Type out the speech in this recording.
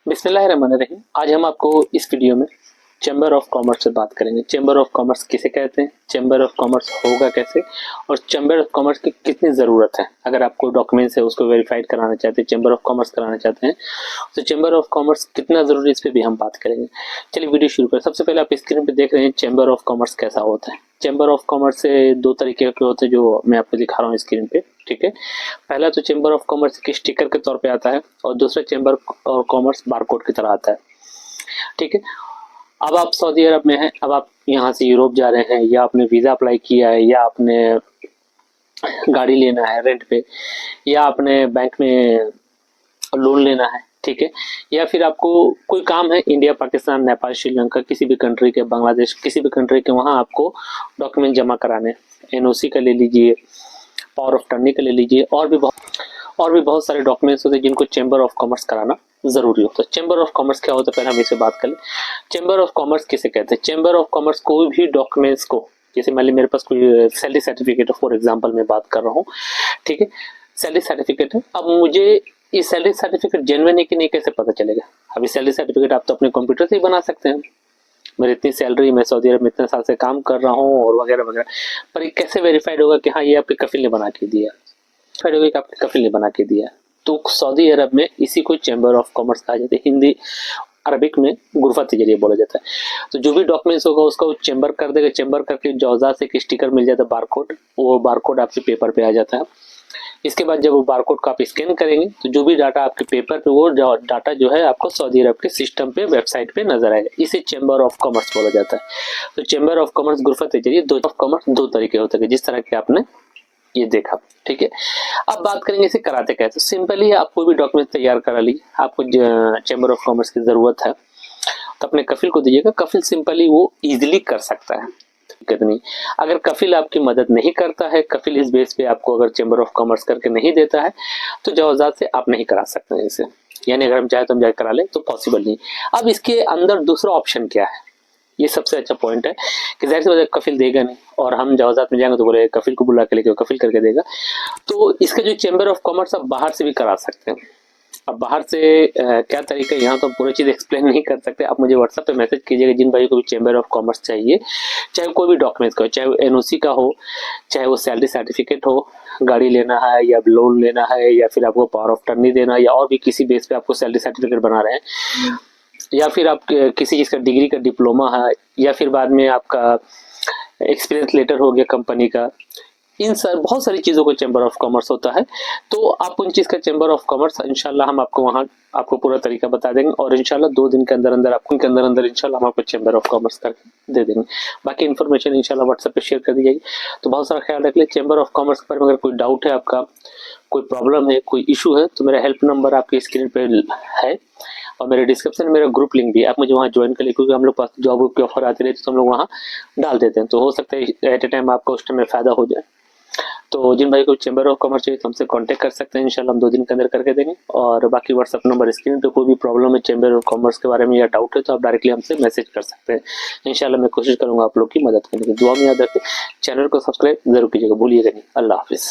बिस्मिल्लाहिर्रहमानिर्रहीम। आज हम आपको इस वीडियो में चैम्बर ऑफ कॉमर्स से बात करेंगे। चैम्बर ऑफ कॉमर्स किसे कहते हैं, चैम्बर ऑफ कॉमर्स होगा कैसे और चैम्बर ऑफ कॉमर्स की कितनी ज़रूरत है। अगर आपको डॉक्यूमेंट्स है उसको वेरीफाइड कराना चाहते हैं, चैम्बर ऑफ कॉमर्स कराना चाहते हैं, तो चैम्बर ऑफ कॉमर्स कितना ज़रूरी है इस पर भी हम बात करेंगे। चलिए वीडियो शुरू करें। सबसे पहले आप स्क्रीन पर देख रहे हैं चैम्बर ऑफ कॉमर्स कैसा होता है। चैम्बर ऑफ कॉमर्स से दो तरीके के होते हैं जो मैं आपको दिखा रहा हूँ स्क्रीन पे। ठीक है, पहला तो चैम्बर ऑफ कॉमर्स के स्टिकर के तौर पे आता है और दूसरा चैम्बर ऑफ कॉमर्स बारकोड की तरह आता है। ठीक है, अब आप सऊदी अरब में हैं, अब आप यहाँ से यूरोप जा रहे हैं, या आपने वीज़ा अप्लाई किया है, या आपने गाड़ी लेना है रेंट पे, या आपने बैंक में लोन लेना है, ठीक है, या फिर आपको कोई काम है इंडिया, पाकिस्तान, नेपाल, श्रीलंका, किसी भी कंट्री के, बांग्लादेश, किसी भी कंट्री के, वहाँ आपको डॉक्यूमेंट जमा कराने, एनओसी का ले लीजिए, पावर ऑफ टर्नी का ले लीजिए, और भी बहुत सारे डॉक्यूमेंट्स होते हैं जिनको चैम्बर ऑफ कॉमर्स कराना जरूरी होता है। चैम्बर ऑफ कॉमर्स क्या होता है, पहले हम इसे बात कर लें। चैम्बर ऑफ कॉमर्स किसे कहते हैं? चैम्बर ऑफ कॉमर्स कोई भी डॉक्यूमेंट्स को, जैसे मान ली मेरे पास कोई सैलरी सर्टिफिकेट है, फॉर एग्जांपल मैं बात कर रहा हूँ, ठीक है, सैलरी सर्टिफिकेट है। अब मुझे ये सैलरी सर्टिफिकेट जेन्युइन है कि नहीं कैसे पता चलेगा? अभी सैलरी सर्टिफिकेट आप तो अपने कंप्यूटर से ही बना सकते हैं, मेरी इतनी सैलरी, मैं सऊदी अरब में इतने साल से काम कर रहा हूँ और वगैरह वगैरह, पर ये कैसे वेरीफाइड होगा कि हाँ ये आपके कफिल ने बना के दिया, वेरीफाइड होगा कि आपके कफिल ने बना के दिया? तो सऊदी अरब में इसी को चैम्बर ऑफ कॉमर्स कहा जाता है, हिंदी अरबिक में गुरफा के जरिए बोला जाता है। तो जो भी डॉक्यूमेंट्स होगा उसका वो चैम्बर कर देगा, चैम्बर करके जौजा से एक स्टिकर मिल जाता है, बारकोड, वो बारकोड आपके पेपर पे आ जाता है। इसके बाद जब वो बारकोड को आप स्कैन करेंगे तो जो भी डाटा आपके पेपर पे, वो डाटा जो है आपको सऊदी अरब के सिस्टम पे, वेबसाइट पे नजर आएगा। इसे चैम्बर ऑफ कॉमर्स बोला जाता है। तो चैम्बर ऑफ कॉमर्स गुरफत के जरिए दो तरीके होते हैं, जिस तरह के आपने ये देखा। ठीक है, अब बात करेंगे इसे कराते कैसे। सिंपली आप कोई भी डॉक्यूमेंट तैयार करा ली, आपको चैम्बर ऑफ कॉमर्स की जरूरत है तो अपने कफिल को दीजिएगा, कफिल सिंपली वो इजिली कर सकता है, दिक्कत नहीं। अगर कफिल आपकी मदद नहीं करता है, कफिल इस बेस पे आपको अगर चैम्बर ऑफ कॉमर्स करके नहीं देता है, तो जवाजात से आप नहीं करा सकते हैं इसे, यानी अगर हम चाहे तो हम जाके करा लें तो पॉसिबल नहीं। अब इसके अंदर दूसरा ऑप्शन क्या है, ये सबसे अच्छा पॉइंट है कि जाहिर सी बात है कफिल देगा नहीं, और हम जवाजात में जाएंगे तो बोले कफिल को बुला के लेके कफिल करके देगा। तो इसका जो चैम्बर ऑफ कॉमर्स आप बाहर से भी करा सकते हैं। अब बाहर से क्या तरीका है, यहाँ तो पूरी चीज़ एक्सप्लेन नहीं कर सकते। आप मुझे व्हाट्सएप पे मैसेज कीजिएगा जिन भाई को भी चैम्बर ऑफ कॉमर्स चाहिए, चाहे कोई भी डॉक्यूमेंट्स का हो, चाहे वो एनओसी का हो, चाहे वो सैलरी सर्टिफिकेट हो, गाड़ी लेना है या लोन लेना है, या फिर आपको पावर ऑफ टर्नी देना है, या और भी किसी बेस पे आपको सैलरी सर्टिफिकेट बना रहे हैं, या फिर आप किसी चीज़ का डिग्री का डिप्लोमा है, या फिर बाद में आपका एक्सपीरियंस लेटर हो गया कंपनी का, इन बहुत सारी चीज़ों को चैम्बर ऑफ कॉमर्स होता है। तो आप उन चीज़ का चैम्बर ऑफ कॉमर्स इंशाल्लाह हम आपको वहाँ आपको पूरा तरीका बता देंगे, और इंशाल्लाह 2 दिन के अंदर अंदर आपको इंशाल्लाह हम आपको चैम्बर ऑफ कॉमर्स करके दे देंगे। बाकी इन्फॉर्मेशन इंशाल्लाह व्हाट्सएप पे शेयर कर दी जाएगी। तो बहुत सारा ख्याल रख लिया। चैम्बर ऑफ कॉमर्स के बारे में अगर कोई डाउट है, आपका कोई प्रॉब्लम है, कोई इशू है, तो मेरा हेल्प नंबर आपकी स्क्रीन पे है, और मेरे डिस्क्रिप्शन में मेरा ग्रुप लिंक भी है, आप मुझे वहाँ ज्वाइन कर लीजिए, क्योंकि हम लोग पास जॉब की ऑफर आती रहती है तो हम लोग वहाँ डाल देते हैं। तो हो सकता है एट ए टाइम आपका उस टाइम में फ़ायदा हो जाए। तो जिन भाई को चैम्बर ऑफ कॉमर्स चाहिए तो हमसे कांटेक्ट कर सकते हैं, इंशाल्लाह हम 2 दिन के अंदर करके देंगे। और बाकी व्हाट्सअप नंबर स्क्रीन पे, कोई भी प्रॉब्लम है चैम्बर ऑफ कॉमर्स के बारे में या डाउट है तो आप डायरेक्टली हमसे मैसेज कर सकते हैं। इंशाल्लाह मैं कोशिश करूँगा आप लोग की मदद करने की। दुआ में याद रखें, चैनल को सब्सक्राइब जरूर कीजिएगा, भूलिएगा नहीं। अल्लाह हाफिज़।